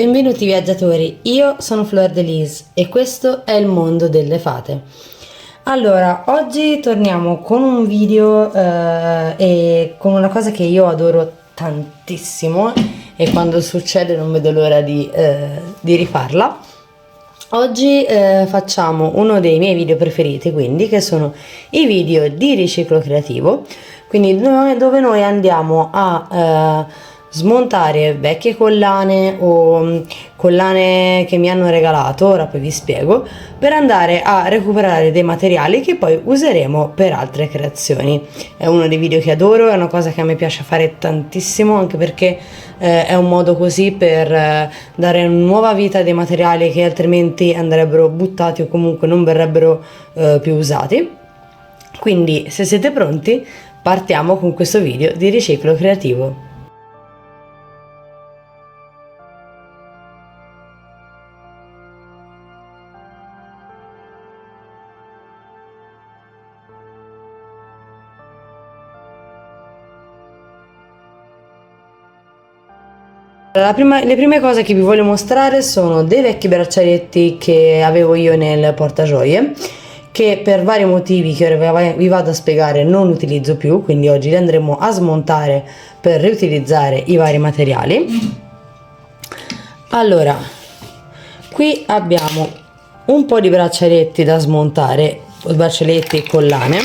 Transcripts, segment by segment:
Benvenuti viaggiatori, io sono Fleur de Lis e questo è il mondo delle fate. Allora, oggi torniamo con un video e con una cosa che io adoro tantissimo e quando succede non vedo l'ora di rifarla. Oggi facciamo uno dei miei video preferiti, quindi, che sono i video di riciclo creativo, quindi dove noi andiamo a smontare vecchie collane o collane che mi hanno regalato, ora poi vi spiego, per andare a recuperare dei materiali che poi useremo per altre creazioni. È uno dei video che adoro, è una cosa che a me piace fare tantissimo, anche perché è un modo così per dare nuova vita a dei materiali che altrimenti andrebbero buttati o comunque non verrebbero più usati. Quindi, se siete pronti, partiamo con questo video di riciclo creativo. Le prime cose che vi voglio mostrare sono dei vecchi braccialetti che avevo io nel portagioie, che per vari motivi che ora vi vado a spiegare non utilizzo più, quindi oggi li andremo a smontare per riutilizzare i vari materiali. Allora, qui abbiamo un po' di braccialetti da smontare, braccialetti e collane.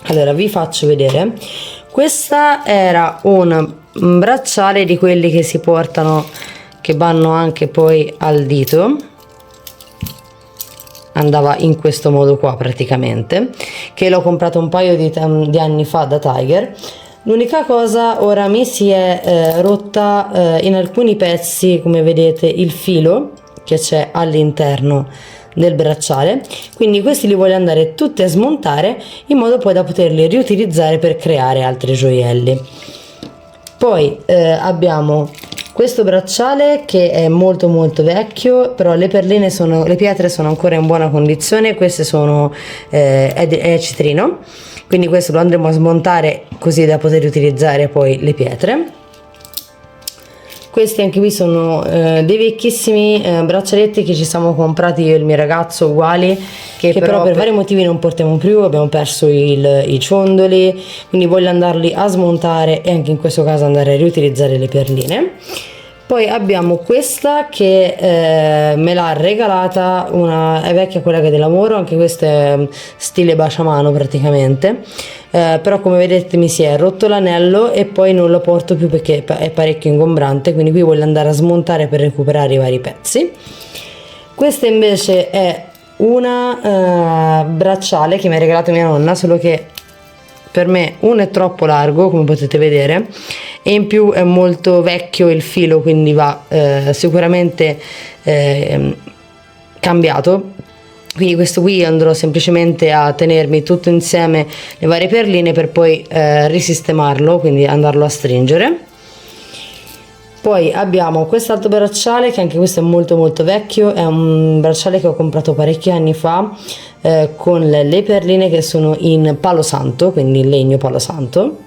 Allora, vi faccio vedere. Questa era un bracciale di quelli che si portano, che vanno anche poi al dito, andava in questo modo qua praticamente, che l'ho comprato un paio di anni fa da Tiger. L'unica cosa, ora mi si è rotta in alcuni pezzi, come vedete, il filo che c'è all'interno del bracciale, quindi questi li voglio andare tutti a smontare in modo poi da poterli riutilizzare per creare altri gioielli. Poi abbiamo questo bracciale che è molto vecchio, però le pietre sono ancora in buona condizione. Queste sono è citrino, quindi questo lo andremo a smontare così da poter utilizzare poi le pietre. Questi anche qui sono dei vecchissimi braccialetti che ci siamo comprati io e il mio ragazzo, uguali, che però per vari motivi non portiamo più, abbiamo perso i ciondoli, quindi voglio andarli a smontare e anche in questo caso andare a riutilizzare le perline. Poi abbiamo questa che me l'ha regalata è vecchia collega di lavoro, anche questa è stile baciamano praticamente, però come vedete mi si è rotto l'anello e poi non lo porto più perché è parecchio ingombrante, quindi qui voglio andare a smontare per recuperare i vari pezzi. Questa invece è una bracciale che mi ha regalato mia nonna, solo che per me uno è troppo largo, come potete vedere, e in più è molto vecchio il filo, quindi va sicuramente cambiato. Quindi questo qui andrò semplicemente a tenermi tutto insieme le varie perline per poi risistemarlo, quindi andarlo a stringere. Poi abbiamo quest'altro bracciale che anche questo è molto vecchio, è un bracciale che ho comprato parecchi anni fa con le perline che sono in palo santo, quindi in legno palo santo.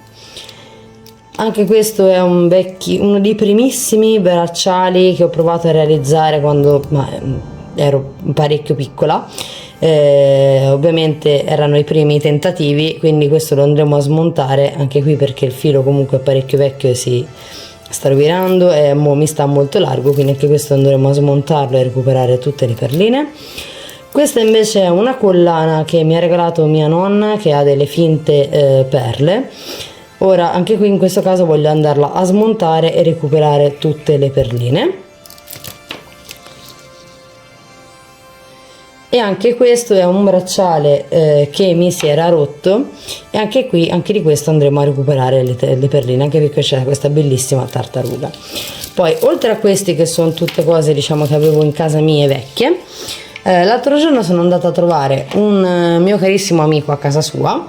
Anche questo è uno dei primissimi bracciali che ho provato a realizzare quando ero parecchio piccola. Ovviamente erano i primi tentativi, quindi questo lo andremo a smontare anche qui perché il filo comunque è parecchio vecchio e si sta rovinando e mi sta molto largo, quindi anche questo andremo a smontarlo e recuperare tutte le perline. Questa invece è una collana che mi ha regalato mia nonna, che ha delle finte perle. Ora anche qui in questo caso voglio andarla a smontare e recuperare tutte le perline. E anche questo è un bracciale che mi si era rotto e anche di questo andremo a recuperare le perline, anche perché c'è questa bellissima tartaruga. Poi oltre a questi, che sono tutte cose diciamo che avevo in casa mie vecchie, l'altro giorno sono andata a trovare un mio carissimo amico a casa sua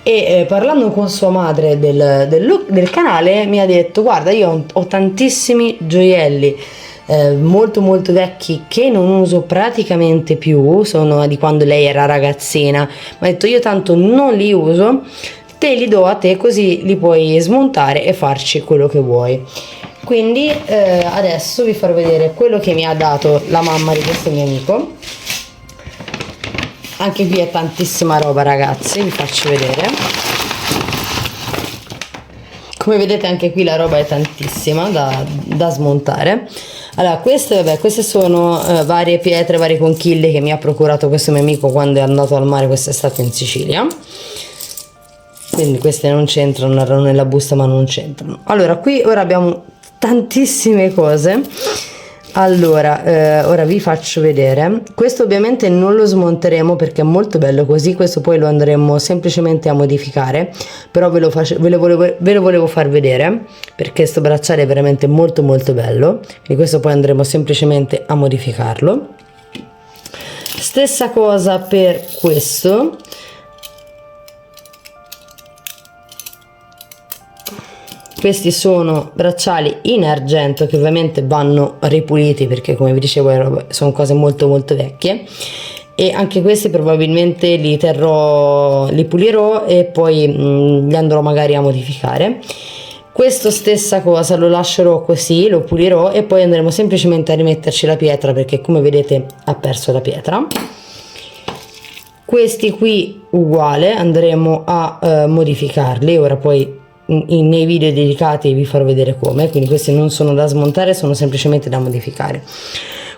e parlando con sua madre del canale mi ha detto: guarda, io ho tantissimi gioielli molto vecchi che non uso praticamente più, sono di quando lei era ragazzina, ma ha detto: io tanto non li uso, te li do a te così li puoi smontare e farci quello che vuoi. Quindi adesso vi farò vedere quello che mi ha dato la mamma di questo mio amico. Anche qui è tantissima roba, ragazzi, vi faccio vedere. Come vedete anche qui la roba è tantissima da smontare. Allora, queste sono varie pietre, varie conchiglie che mi ha procurato questo mio amico quando è andato al mare quest'estate in Sicilia. Quindi queste non c'entrano, erano nella busta ma non c'entrano. Allora, qui ora abbiamo tantissime cose. Allora, ora vi faccio vedere. Questo ovviamente non lo smonteremo perché è molto bello così, questo poi lo andremo semplicemente a modificare, però ve lo volevo far vedere perché sto bracciale è veramente molto molto bello, quindi questo poi andremo semplicemente a modificarlo. Stessa cosa per questo. Questi sono bracciali in argento che ovviamente vanno ripuliti perché, come vi dicevo, sono cose molto molto vecchie, e anche questi probabilmente li pulirò e poi li andrò magari a modificare. Questo stessa cosa lo lascerò così, lo pulirò e poi andremo semplicemente a rimetterci la pietra perché, come vedete, ha perso la pietra. Questi qui uguale, andremo a modificarli. Ora poi nei video dedicati vi farò vedere come, quindi questi non sono da smontare, sono semplicemente da modificare.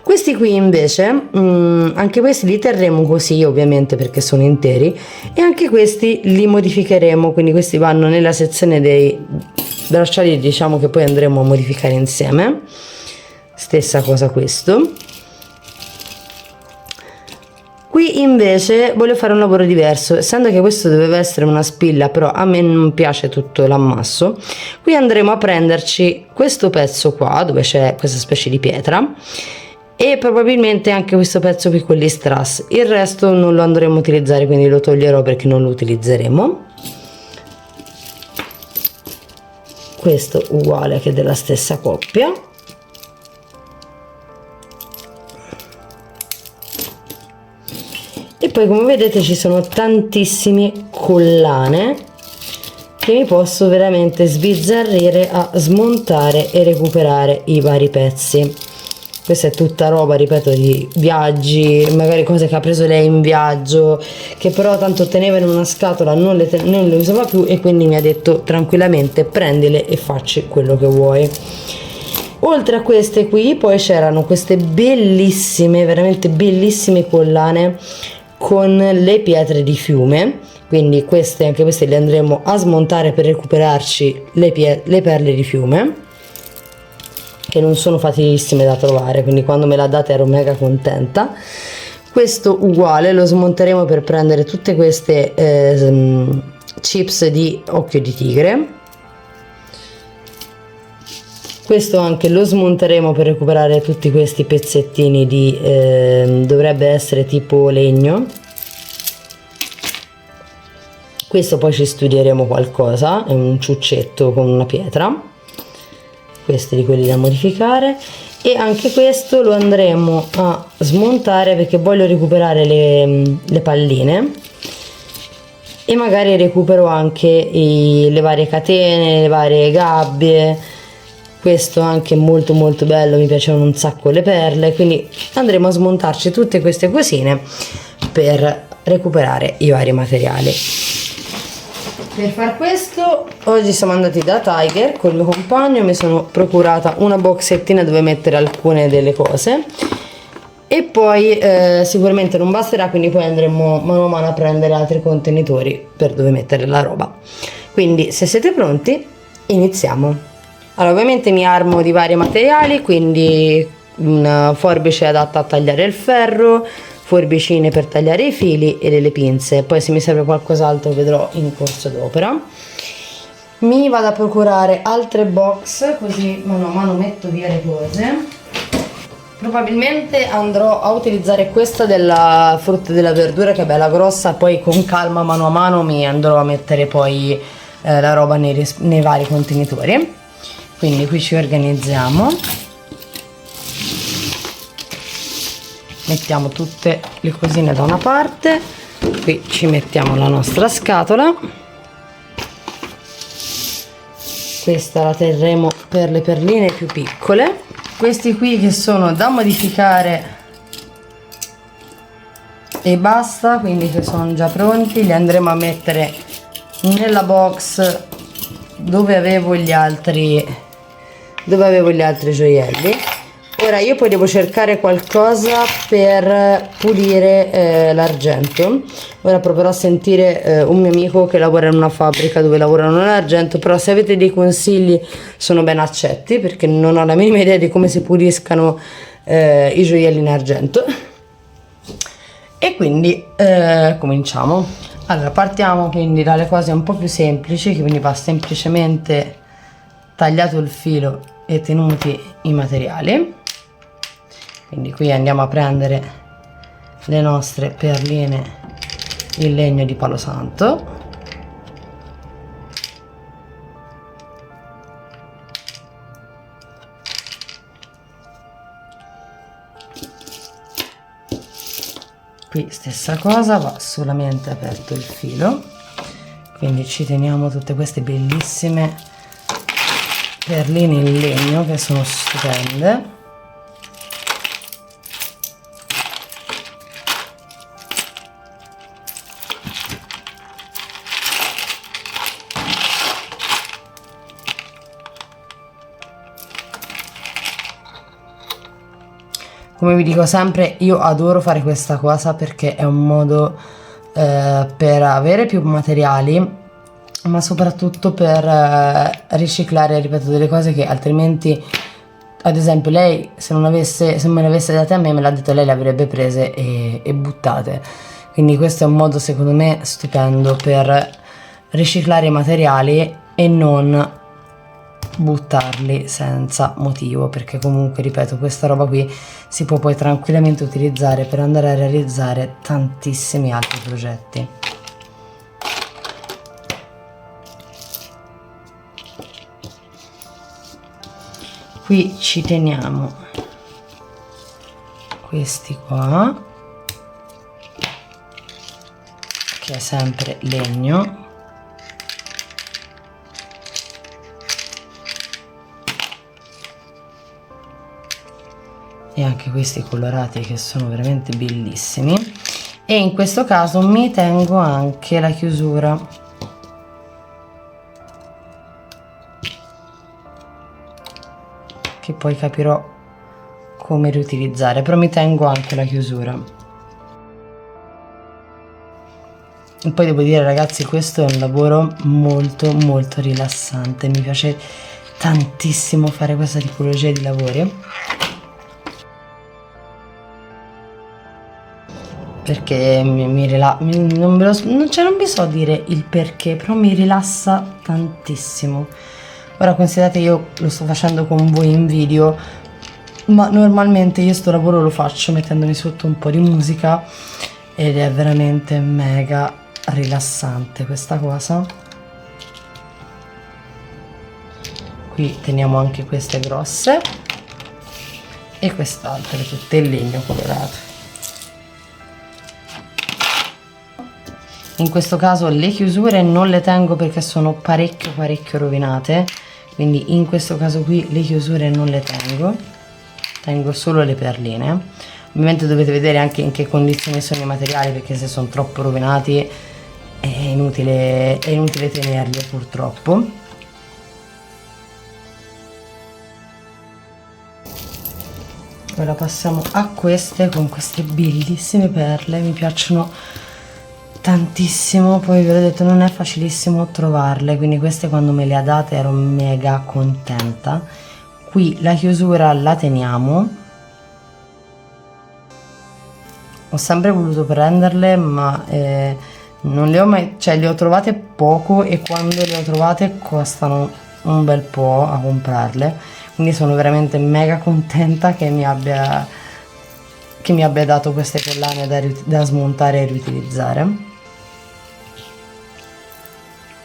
Questi qui invece anche questi li terremo così ovviamente perché sono interi, e anche questi li modificheremo, quindi questi vanno nella sezione dei bracciali, diciamo, che poi andremo a modificare insieme. Stessa cosa questo. Qui invece voglio fare un lavoro diverso, essendo che questo doveva essere una spilla, però a me non piace tutto l'ammasso. Qui andremo a prenderci questo pezzo qua, dove c'è questa specie di pietra, e probabilmente anche questo pezzo qui con gli strass. Il resto non lo andremo a utilizzare, quindi lo toglierò perché non lo utilizzeremo. Questo uguale, che è della stessa coppia. E poi, come vedete, ci sono tantissime collane che mi posso veramente sbizzarrire a smontare e recuperare i vari pezzi. Questa è tutta roba, ripeto, di viaggi, magari cose che ha preso lei in viaggio, che però tanto teneva in una scatola, non le usava più, e quindi mi ha detto tranquillamente prendile e facci quello che vuoi. Oltre a queste qui poi c'erano queste bellissime, veramente bellissime collane con le pietre di fiume, quindi anche queste le andremo a smontare per recuperarci le perle di fiume, che non sono facilissime da trovare, quindi quando me l'ha data ero mega contenta. Questo uguale lo smonteremo per prendere tutte queste chips di occhio di tigre. Questo anche lo smonteremo per recuperare tutti questi pezzettini di dovrebbe essere tipo legno. Questo poi ci studieremo qualcosa, è un ciuccetto con una pietra. Questi di quelli da modificare, e anche questo lo andremo a smontare perché voglio recuperare le palline, e magari recupero anche le varie catene, le varie gabbie. Questo anche molto molto bello, mi piacciono un sacco le perle, quindi andremo a smontarci tutte queste cosine per recuperare i vari materiali. Per far questo oggi siamo andati da Tiger col mio compagno, mi sono procurata una boxettina dove mettere alcune delle cose, e poi sicuramente non basterà, quindi poi andremo mano a mano a prendere altri contenitori per dove mettere la roba. Quindi, se siete pronti, iniziamo. Allora, ovviamente mi armo di vari materiali, quindi una forbice adatta a tagliare il ferro, forbicine per tagliare i fili e delle pinze. Poi se mi serve qualcos'altro vedrò in corso d'opera. Mi vado a procurare altre box, così mano a mano metto via le cose. Probabilmente andrò a utilizzare questa della frutta e della verdura, che è bella grossa, poi con calma mano a mano mi andrò a mettere poi la roba nei vari contenitori. Quindi qui ci organizziamo, mettiamo tutte le cosine da una parte, qui ci mettiamo la nostra scatola, questa la terremo per le perline più piccole. Questi qui che sono da modificare e basta, quindi che sono già pronti, li andremo a mettere nella box dove avevo gli altri gioielli. Ora io poi devo cercare qualcosa per pulire l'argento. Ora proverò a sentire un mio amico che lavora in una fabbrica dove lavorano l'argento, però se avete dei consigli sono ben accetti, perché non ho la minima idea di come si puliscano i gioielli in argento. E quindi cominciamo. Allora partiamo quindi dalle cose un po' più semplici, che quindi va semplicemente tagliato il filo e tenuti i materiali. Quindi qui andiamo a prendere le nostre perline in legno di palo santo. Qui stessa cosa, va solamente aperto il filo, quindi ci teniamo tutte queste bellissime perline in legno che sono stupende. Come vi dico sempre, io adoro fare questa cosa perché è un modo per avere più materiali, ma soprattutto per riciclare, ripeto, delle cose che altrimenti, ad esempio, lei se me le avesse date a me l'ha detto, lei le avrebbe prese e buttate. Quindi questo è un modo secondo me stupendo per riciclare i materiali e non buttarli senza motivo, perché comunque, ripeto, questa roba qui si può poi tranquillamente utilizzare per andare a realizzare tantissimi altri progetti. Qui ci teniamo questi qua, che è sempre legno. E anche questi colorati che sono veramente bellissimi. E in questo caso mi tengo anche la chiusura, che poi capirò come riutilizzare, però mi tengo anche la chiusura. E poi devo dire, ragazzi, questo è un lavoro molto molto rilassante, mi piace tantissimo fare questa tipologia di lavori, perché non vi so dire il perché, però mi rilassa tantissimo. Ora considerate, io lo sto facendo con voi in video, ma normalmente io sto lavoro lo faccio mettendomi sotto un po' di musica ed è veramente mega rilassante questa cosa. Qui teniamo anche queste grosse e quest'altre tutte in legno colorato. In questo caso le chiusure non le tengo perché sono parecchio rovinate, quindi in questo caso qui le chiusure non le tengo solo le perline. Ovviamente dovete vedere anche in che condizioni sono i materiali, perché se sono troppo rovinati è inutile tenerli, purtroppo. Ora passiamo a queste, con queste bellissime perle, mi piacciono tantissimo, poi ve l'ho detto non è facilissimo trovarle, quindi queste quando me le ha date ero mega contenta. Qui la chiusura la teniamo, ho sempre voluto prenderle ma non le ho mai, cioè le ho trovate poco e quando le ho trovate costano un bel po' a comprarle, quindi sono veramente mega contenta che mi abbia dato queste collane da smontare e riutilizzare,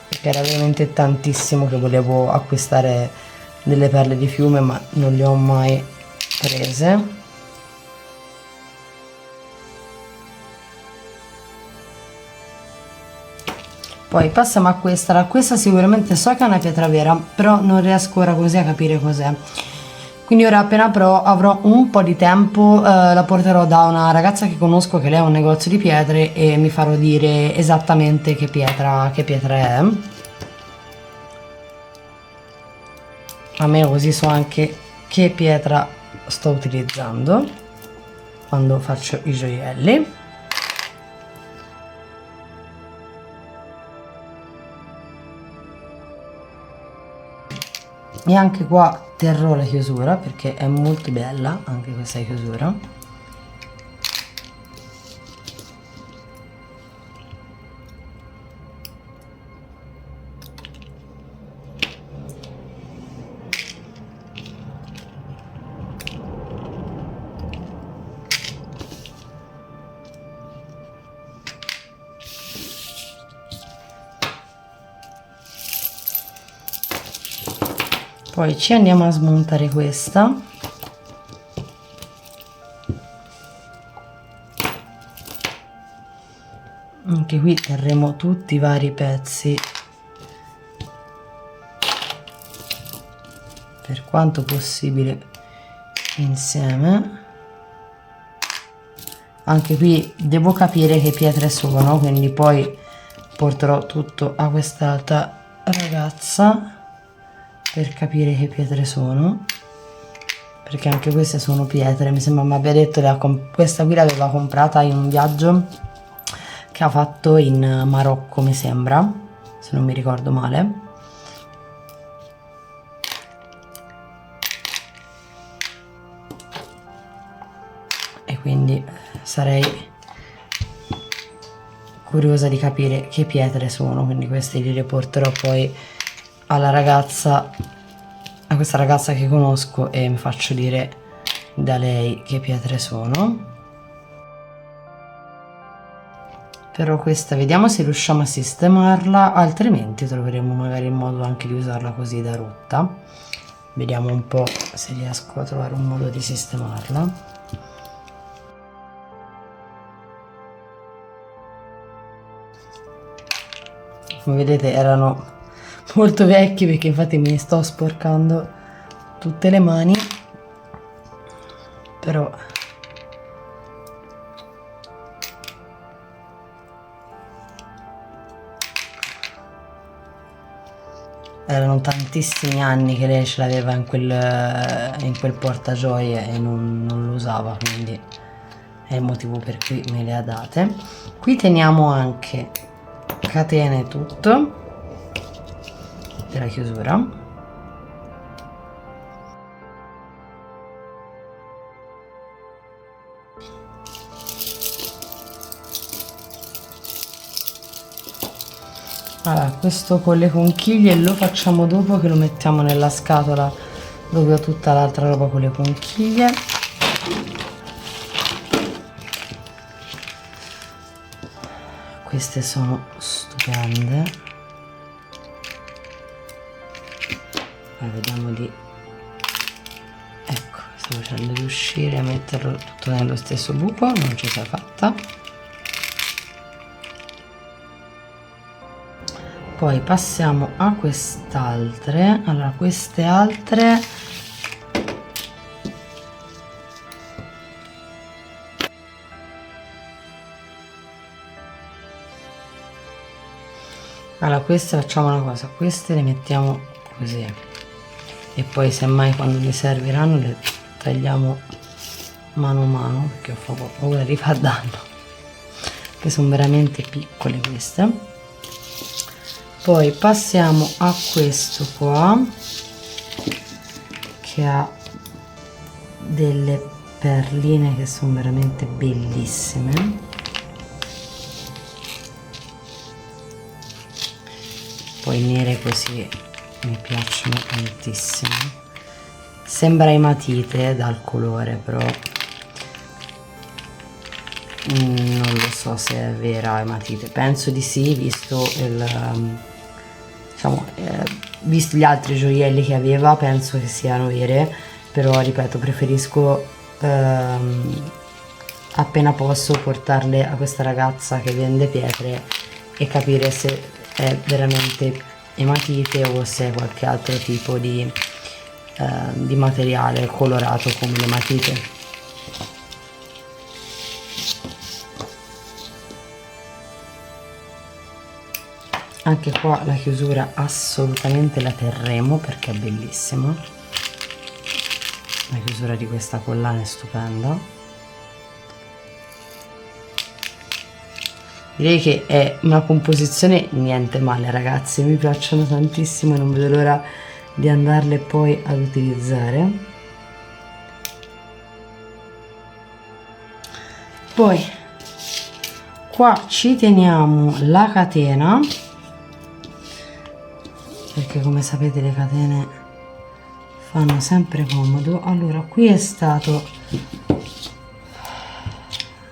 perché era veramente tantissimo che volevo acquistare delle perle di fiume ma non le ho mai prese. Poi passiamo a questa sicuramente so che è una pietra vera, però non riesco ora così a capire cos'è. Quindi ora appena avrò un po' di tempo la porterò da una ragazza che conosco, che lei ha un negozio di pietre, e mi farò dire esattamente che pietra è. Almeno così so anche che pietra sto utilizzando quando faccio i gioielli. E anche qua terrò la chiusura perché è molto bella anche questa chiusura. Poi ci andiamo a smontare questa. Anche qui terremo tutti i vari pezzi per quanto possibile insieme. Anche qui devo capire che pietre sono, quindi poi porterò tutto a quest'altra ragazza per capire che pietre sono, perché anche queste sono pietre. Mi sembra mi abbia detto questa qui l'aveva comprata in un viaggio che ha fatto in Marocco, mi sembra, se non mi ricordo male. E quindi sarei curiosa di capire che pietre sono, quindi queste li riporterò poi alla ragazza, a questa ragazza che conosco, e mi faccio dire da lei che pietre sono. Però questa vediamo se riusciamo a sistemarla, altrimenti troveremo magari il modo anche di usarla così da rotta. Vediamo un po' se riesco a trovare un modo di sistemarla. Come vedete erano molto vecchi, perché infatti mi sto sporcando tutte le mani, però erano tantissimi anni che lei ce l'aveva in quel portagioie e non lo usava, quindi è il motivo per cui me le ha date. Qui teniamo anche catene e tutto della chiusura. Allora, questo con le conchiglie lo facciamo dopo, che lo mettiamo nella scatola dove ho tutta l'altra roba con le conchiglie. Queste sono stupende. Vediamo di, ecco, sto facendo riuscire a metterlo tutto nello stesso buco, non ci sia fatta. Poi passiamo a quest'altre. Allora, queste altre queste facciamo una cosa, queste le mettiamo così e poi semmai quando mi serviranno le tagliamo mano a mano, perché ho paura di far danno, che sono veramente piccole queste. Poi passiamo a questo qua che ha delle perline che sono veramente bellissime. Poi nere così mi piacciono tantissimo. Sembra ematite dal colore, però non lo so se è vera ematite, penso di sì, visto visti gli altri gioielli che aveva, penso che siano vere, però ripeto, preferisco appena posso portarle a questa ragazza che vende pietre e capire se è veramente ematite o se è qualche altro tipo di materiale colorato come le matite. Anche qua la chiusura assolutamente la terremo perché è bellissimo, la chiusura di questa collana è stupenda. Direi che è una composizione niente male ragazzi, mi piacciono tantissimo e non vedo l'ora di andarle poi ad utilizzare. Poi qua ci teniamo la catena, perché come sapete le catene fanno sempre comodo. Allora qui è stato,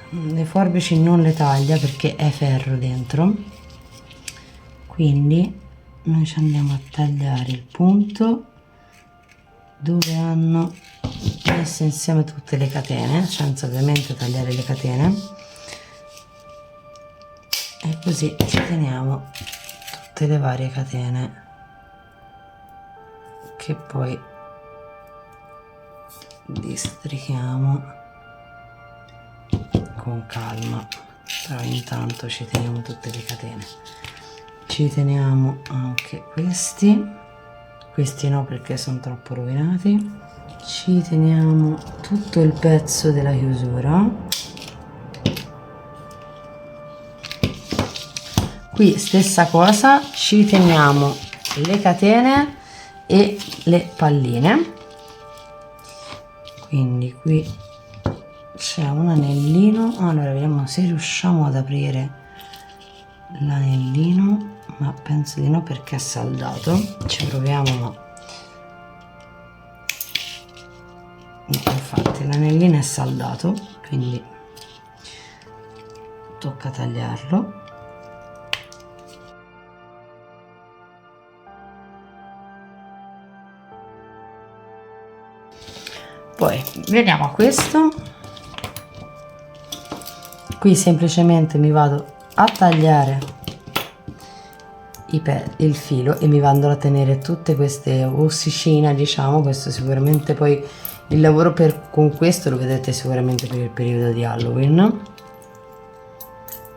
le forbici non le taglia perché è ferro dentro, quindi noi ci andiamo a tagliare il punto dove hanno messo insieme tutte le catene, senza ovviamente tagliare le catene, e così ci teniamo tutte le varie catene che poi districhiamo con calma. Però intanto ci teniamo tutte le catene, ci teniamo anche questi no perché sono troppo rovinati, ci teniamo tutto il pezzo della chiusura. Qui stessa cosa, ci teniamo le catene e le palline, quindi qui c'è un anellino. Allora vediamo se riusciamo ad aprire l'anellino, ma penso di no perché è saldato, ci proviamo, ma infatti l'anellino è saldato, quindi tocca tagliarlo. Poi veniamo a questo, qui semplicemente mi vado a tagliare il filo e mi vado a tenere tutte queste ossicine, diciamo. Questo sicuramente poi il lavoro con questo lo vedete sicuramente per il periodo di Halloween,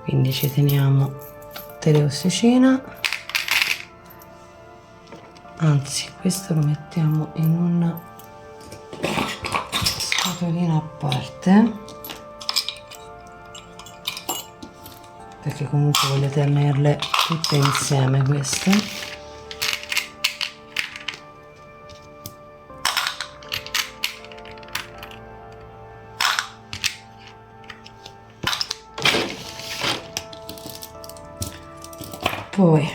quindi ci teniamo tutte le ossicine, anzi questo lo mettiamo in una scatolina a parte perché comunque voglio tenerle tutte insieme queste. Poi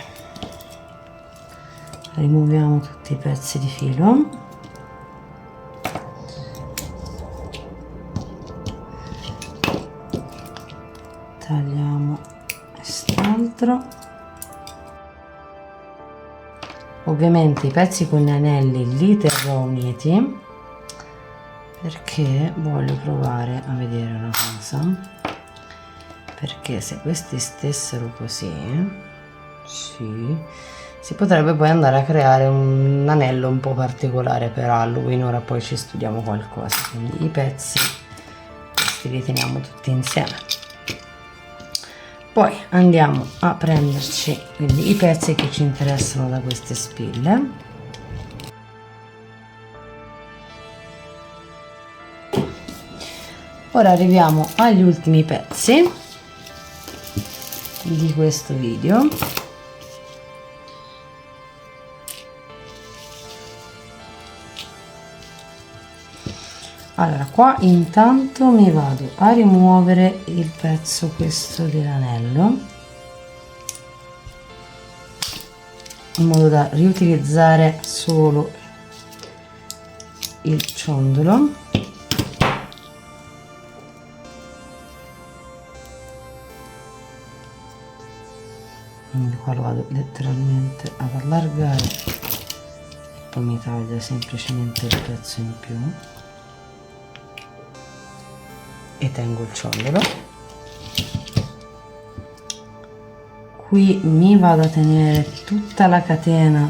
rimuoviamo tutti i pezzi di filo, tagliamo quest'altro. Ovviamente i pezzi con gli anelli li terrò uniti perché voglio provare a vedere una cosa, perché se questi stessero così, sì, si potrebbe poi andare a creare un anello un po' particolare per Halloween. Ora poi ci studiamo qualcosa, quindi i pezzi questi li teniamo tutti insieme. Poi andiamo a prenderci quindi i pezzi che ci interessano da queste spille. Ora arriviamo agli ultimi pezzi di questo video. Allora qua intanto mi vado a rimuovere il pezzo questo dell'anello in modo da riutilizzare solo il ciondolo. Quindi qua lo vado letteralmente ad allargare e poi mi taglia semplicemente il pezzo in più e tengo il ciondolo. qui mi vado a tenere tutta la catena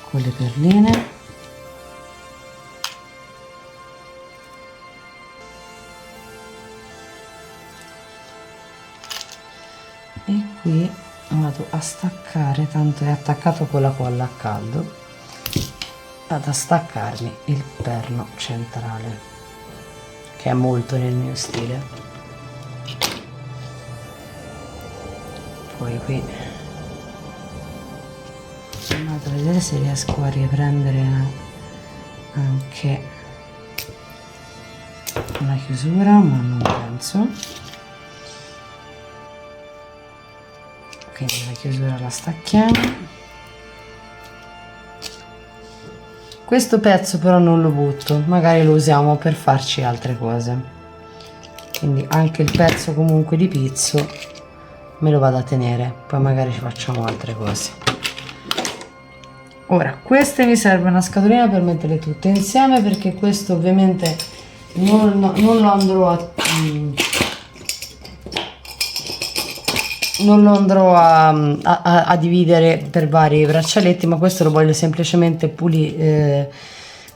con le perline. E qui vado a staccare, tanto è attaccato con la colla a caldo, vado a staccarmi il perno centrale, che è molto nel mio stile. Poi qui vado a vedere se riesco a riprendere anche la chiusura, ma non penso. Quindi la chiusura la stacchiamo. Questo pezzo però non lo butto, magari lo usiamo per farci altre cose, quindi anche il pezzo comunque di pizzo me lo vado a tenere, poi magari ci facciamo altre cose. Ora queste mi serve una scatolina per metterle tutte insieme, perché questo ovviamente non lo andrò a dividere per vari braccialetti, ma questo lo voglio semplicemente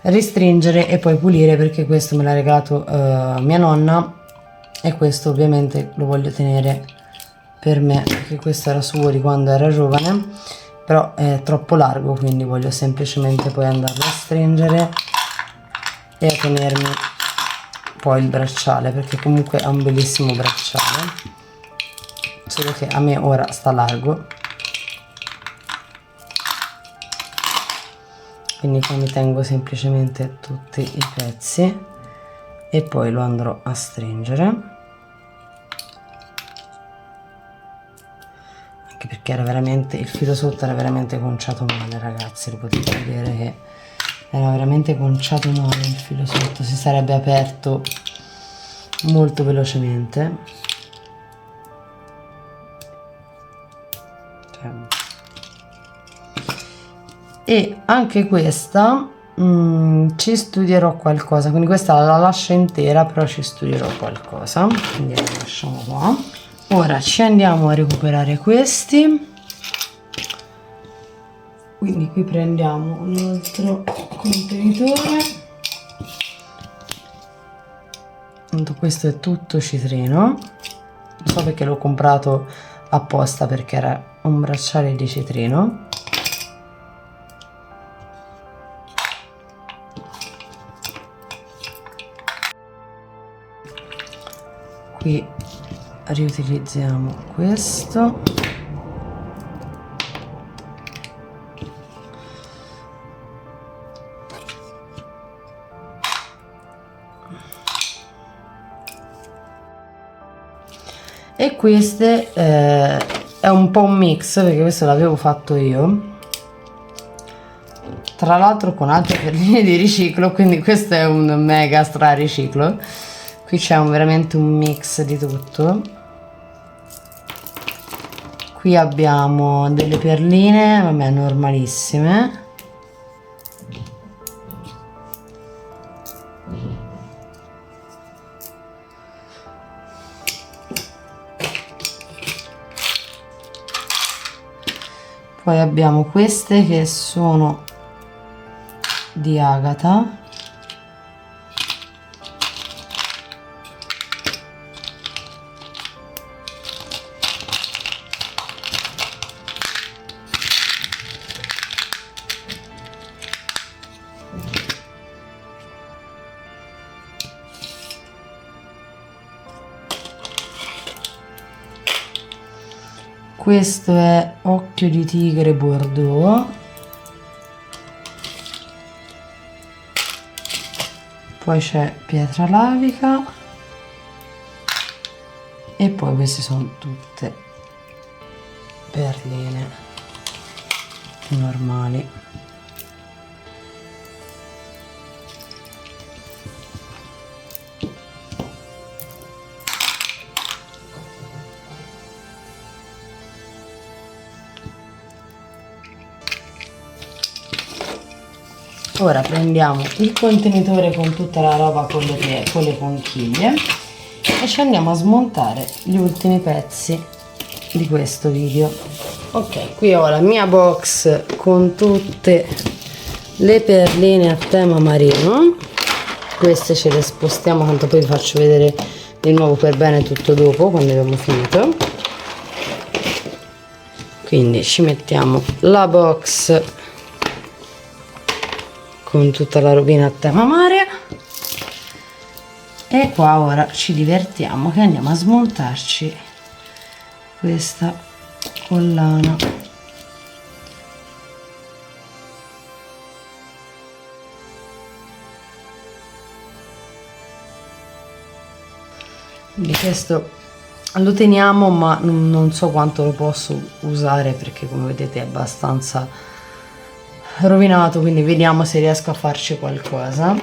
restringere e poi pulire, perché questo me l'ha regalato mia nonna e questo ovviamente lo voglio tenere per me, perché questo era suo di quando era giovane, però è troppo largo, quindi voglio semplicemente poi andarlo a stringere e a tenermi poi il bracciale, perché comunque è un bellissimo bracciale, solo che a me ora sta largo, quindi poi mi tengo semplicemente tutti i pezzi e poi lo andrò a stringere, anche perché era veramente, il filo sotto era veramente conciato male, ragazzi, lo potete vedere che era veramente conciato male il filo sotto, si sarebbe aperto molto velocemente. E anche questa ci studierò qualcosa, quindi questa la lascio intera, però ci studierò qualcosa, quindi la lasciamo qua. Ora ci andiamo a recuperare questi, quindi qui prendiamo un altro contenitore, questo è tutto citrino, non so perché l'ho comprato apposta, perché era un bracciale di citrino. Qui riutilizziamo questo, e queste è un po' un mix, perché questo l'avevo fatto io tra l'altro con altre perline di riciclo, quindi questo è un mega stra riciclo. Qui c'è veramente un mix di tutto. Qui abbiamo delle perline, vabbè, normalissime. Poi abbiamo queste che sono di agata. Questo è occhio di tigre bordeaux. Poi c'è pietra lavica e poi queste sono tutte perline normali. Ora prendiamo il contenitore con tutta la roba con le conchiglie e ci andiamo a smontare gli ultimi pezzi di questo video. Ok, qui ho la mia box con tutte le perline a tema marino. Queste ce le spostiamo, tanto poi vi faccio vedere il nuovo per bene tutto dopo, quando abbiamo finito. Quindi ci mettiamo la box con tutta la robina a tema mare e qua ora ci divertiamo che andiamo a smontarci questa collana. Quindi questo lo teniamo, ma non so quanto lo posso usare perché come vedete è abbastanza rovinato, quindi vediamo se riesco a farci qualcosa.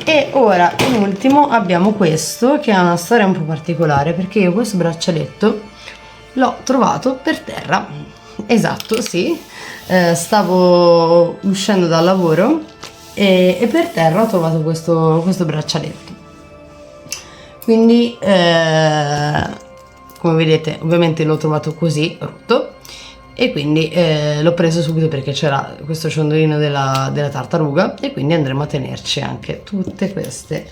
E ora in ultimo abbiamo questo che ha una storia un po' particolare, perché io questo braccialetto l'ho trovato per terra. Esatto, sì, stavo uscendo dal lavoro e per terra ho trovato questo braccialetto. Quindi come vedete ovviamente l'ho trovato così rotto e quindi l'ho preso subito perché c'era questo ciondolino della tartaruga e quindi andremo a tenerci anche tutte queste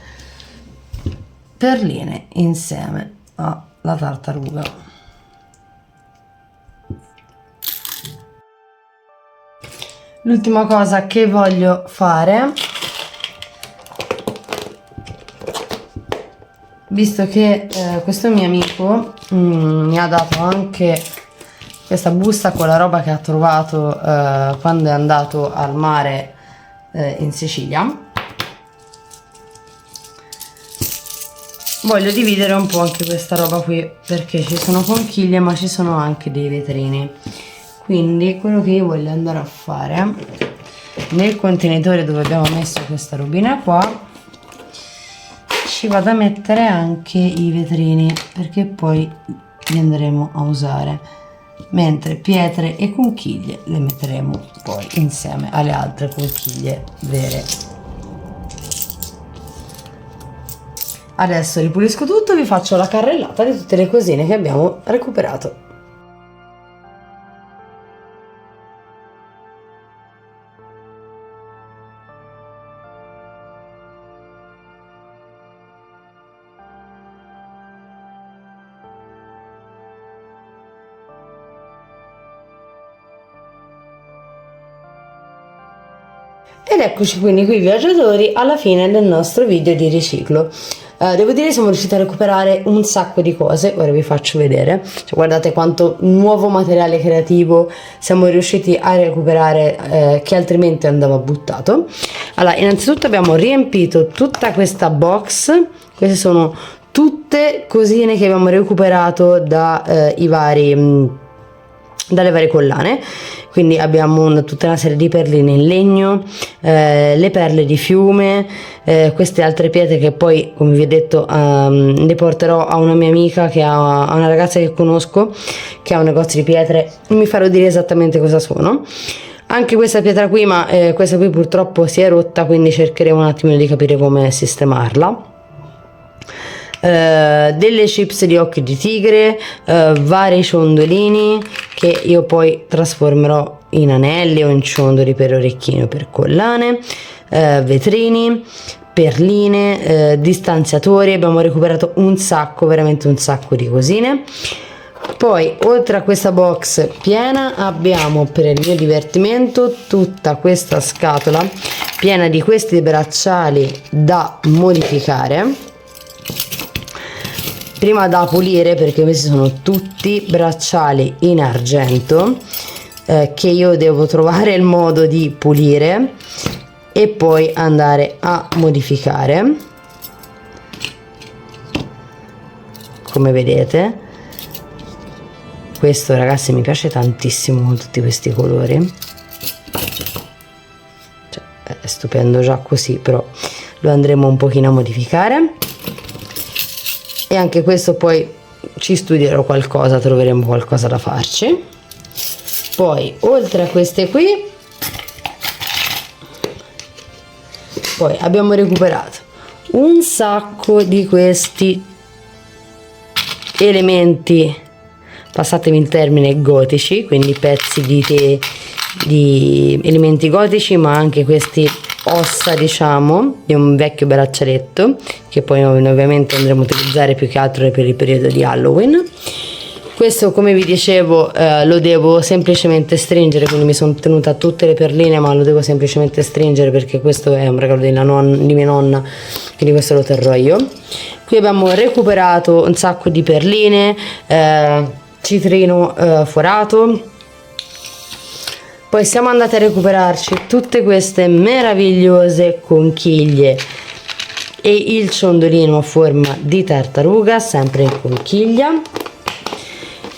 perline insieme alla tartaruga. L'ultima cosa che voglio fare, visto che questo mio amico mi ha dato anche questa busta con la roba che ha trovato quando è andato al mare in Sicilia, voglio dividere un po' anche questa roba qui perché ci sono conchiglie ma ci sono anche dei vetrini. Quindi quello che io voglio andare a fare nel contenitore dove abbiamo messo questa robina qua, ci vado a mettere anche i vetrini perché poi li andremo a usare, mentre pietre e conchiglie le metteremo poi insieme alle altre conchiglie vere. Adesso ripulisco tutto e vi faccio la carrellata di tutte le cosine che abbiamo recuperato. Ed eccoci quindi qui viaggiatori alla fine del nostro video di riciclo. Devo dire che siamo riusciti a recuperare un sacco di cose, ora vi faccio vedere, cioè, guardate quanto nuovo materiale creativo siamo riusciti a recuperare che altrimenti andava buttato. Allora, innanzitutto abbiamo riempito tutta questa box, queste sono tutte cosine che abbiamo recuperato dalle varie collane. Quindi abbiamo tutta una serie di perline in legno, le perle di fiume, queste altre pietre che poi, come vi ho detto, le porterò a una mia amica, a una ragazza che conosco che ha un negozio di pietre, non mi farò dire esattamente cosa sono. Anche questa pietra qui, ma questa qui purtroppo si è rotta, quindi cercheremo un attimo di capire come sistemarla. Delle chips di occhi di tigre, vari ciondolini che io poi trasformerò in anelli o in ciondoli per orecchino, per collane, vetrini, perline, distanziatori. Abbiamo recuperato un sacco, veramente un sacco di cosine. Poi oltre a questa box piena abbiamo, per il mio divertimento, tutta questa scatola piena di questi bracciali da modificare, prima da pulire perché questi sono tutti bracciali in argento che io devo trovare il modo di pulire e poi andare a modificare. Come vedete, questo ragazzi mi piace tantissimo con tutti questi colori, cioè, è stupendo già così, però lo andremo un pochino a modificare. E anche questo poi ci studierò qualcosa, troveremo qualcosa da farci. Poi oltre a queste qui, poi abbiamo recuperato un sacco di questi elementi, passatemi il termine, gotici, quindi pezzi di elementi gotici, ma anche questi ossa, diciamo, di un vecchio braccialetto che poi noi ovviamente andremo a utilizzare più che altro per il periodo di Halloween. Questo, come vi dicevo, lo devo semplicemente stringere, quindi mi sono tenuta tutte le perline, ma lo devo semplicemente stringere perché questo è un regalo di mia nonna, quindi questo lo terrò io. Qui abbiamo recuperato un sacco di perline, citrino forato. Poi siamo andati a recuperarci tutte queste meravigliose conchiglie e il ciondolino a forma di tartaruga, sempre in conchiglia.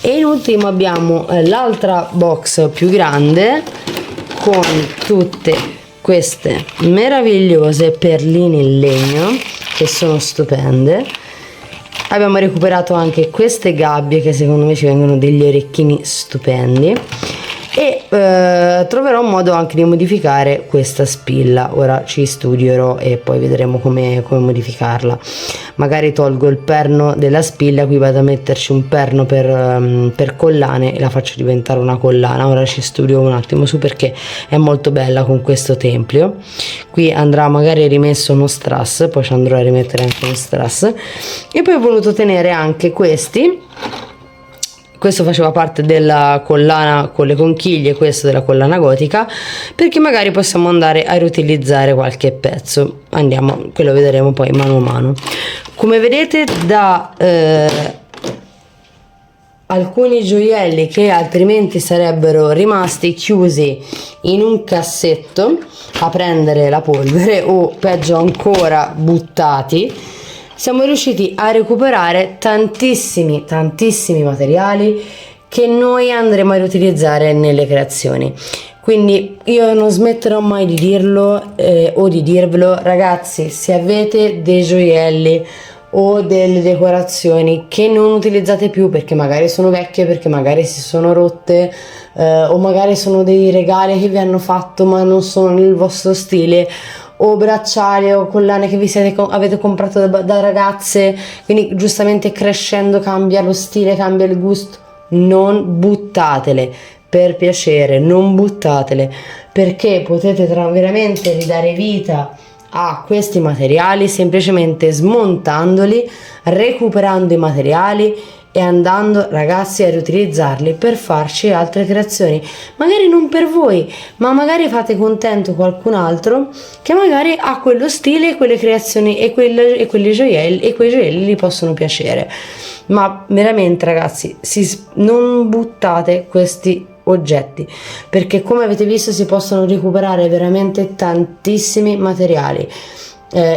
E in ultimo abbiamo l'altra box più grande con tutte queste meravigliose perline in legno che sono stupende. Abbiamo recuperato anche queste gabbie che secondo me ci vengono degli orecchini stupendi. E troverò un modo anche di modificare questa spilla. Ora ci studierò e poi vedremo come modificarla. Magari tolgo il perno della spilla, qui vado a metterci un perno per collane e la faccio diventare una collana. Ora ci studio un attimo su perché è molto bella con questo templio. Qui andrà magari rimesso uno strass, poi ci andrò a rimettere anche uno strass. E poi ho voluto tenere anche questi. Questo faceva parte della collana con le conchiglie, questo della collana gotica, perché magari possiamo andare a riutilizzare qualche pezzo. Andiamo, che lo vedremo poi mano a mano. Come vedete, da alcuni gioielli che altrimenti sarebbero rimasti chiusi in un cassetto a prendere la polvere o peggio ancora buttati, siamo riusciti a recuperare tantissimi materiali che noi andremo a riutilizzare nelle creazioni. Quindi io non smetterò mai di dirlo o di dirvelo, ragazzi, se avete dei gioielli o delle decorazioni che non utilizzate più perché magari sono vecchie, perché magari si sono rotte, o magari sono dei regali che vi hanno fatto ma non sono nel vostro stile, o bracciali o collane che avete comprato da ragazze, quindi giustamente crescendo cambia lo stile, cambia il gusto, non buttatele, per piacere, non buttatele, perché potete veramente ridare vita a questi materiali semplicemente smontandoli, recuperando i materiali e andando, ragazzi, a riutilizzarli per farci altre creazioni, magari non per voi, ma magari fate contento qualcun altro che magari ha quello stile, quelle creazioni e quei gioielli gli possono piacere. Ma veramente, ragazzi, non buttate questi oggetti, perché come avete visto si possono recuperare veramente tantissimi materiali.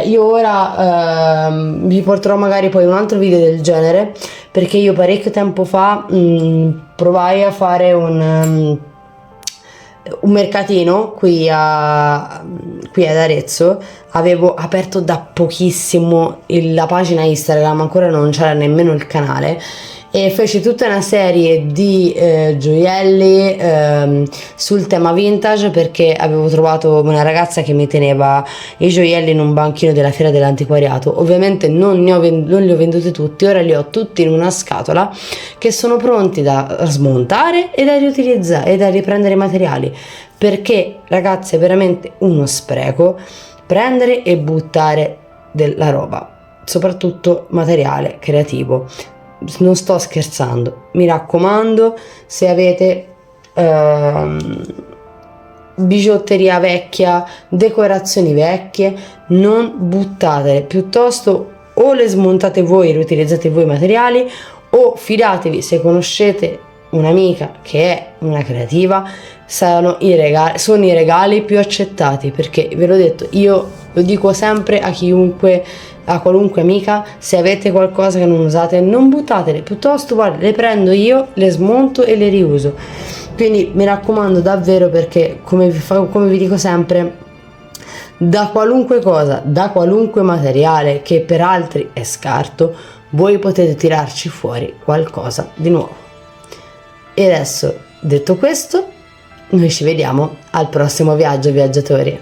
Io ora vi porterò magari poi un altro video del genere, perché io parecchio tempo fa provai a fare un mercatino qui ad Arezzo. Avevo aperto da pochissimo la pagina Instagram, ancora non c'era nemmeno il canale, e feci tutta una serie di gioielli sul tema vintage, perché avevo trovato una ragazza che mi teneva i gioielli in un banchino della fiera dell'antiquariato. Ovviamente non li ho venduti tutti, ora li ho tutti in una scatola che sono pronti da smontare e da riutilizzare e da riprendere i materiali, perché, ragazzi, è veramente uno spreco prendere e buttare della roba, soprattutto materiale creativo. Non sto scherzando, mi raccomando, se avete bigiotteria vecchia, decorazioni vecchie, non buttatele, piuttosto o le smontate voi e riutilizzate voi i materiali, o fidatevi, se conoscete un'amica che è una creativa, sono i regali più accettati, perché ve l'ho detto, io lo dico sempre a chiunque, a qualunque amica: se avete qualcosa che non usate, non buttatele, piuttosto guarda, le prendo io, le smonto e le riuso. Quindi mi raccomando davvero, perché come vi dico sempre, da qualunque cosa, da qualunque materiale che per altri è scarto, voi potete tirarci fuori qualcosa di nuovo. E adesso, detto questo, noi ci vediamo al prossimo viaggio, viaggiatori.